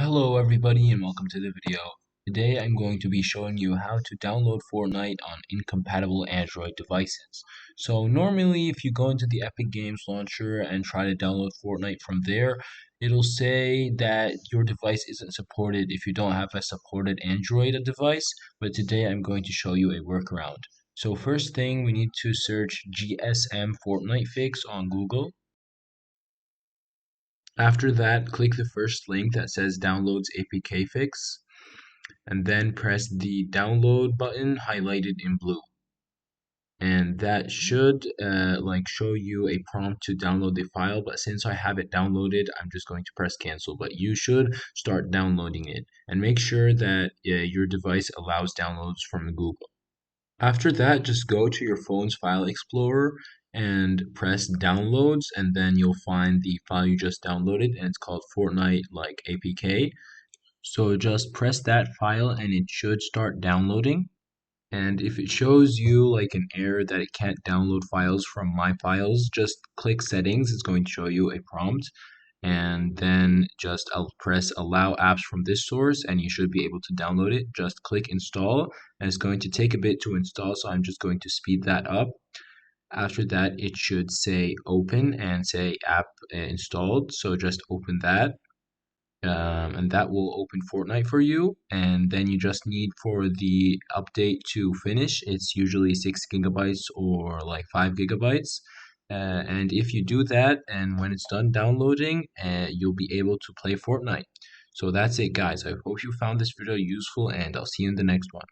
Hello everybody and welcome to the video. Today I'm going to be showing you how to download Fortnite on incompatible Android devices. So normally if you go into the Epic Games launcher and try to download Fortnite from there, it'll say that your device isn't supported if you don't have a supported Android device, but today I'm going to show you a workaround. So first thing, we need to search GSM Fortnite fix on Google. After that, click the first link that says Downloads APK Fix, and then press the download button highlighted in blue. And that should show you a prompt to download the file, but since I have it downloaded, I'm just going to press cancel. But you should start downloading it and make sure that your device allows downloads from Google. After that, just go to your phone's file explorer and press downloads, and then you'll find the file you just downloaded, and it's called Fortnite APK. So just press that file and it should start downloading. And if it shows you like an error that it can't download files from My Files, just click settings. It's going to show you a prompt. And then just press allow apps from this source and you should be able to download it. Just click install and it's going to take a bit to install, so I'm just going to speed that up. After that, it should say open and say app installed. So just open that. And that will open Fortnite for you. And then you just need for the update to finish. It's usually 6 GB or like 5 GB. And if you do that, and when it's done downloading, you'll be able to play Fortnite. So that's it, guys. I hope you found this video useful, and I'll see you in the next one.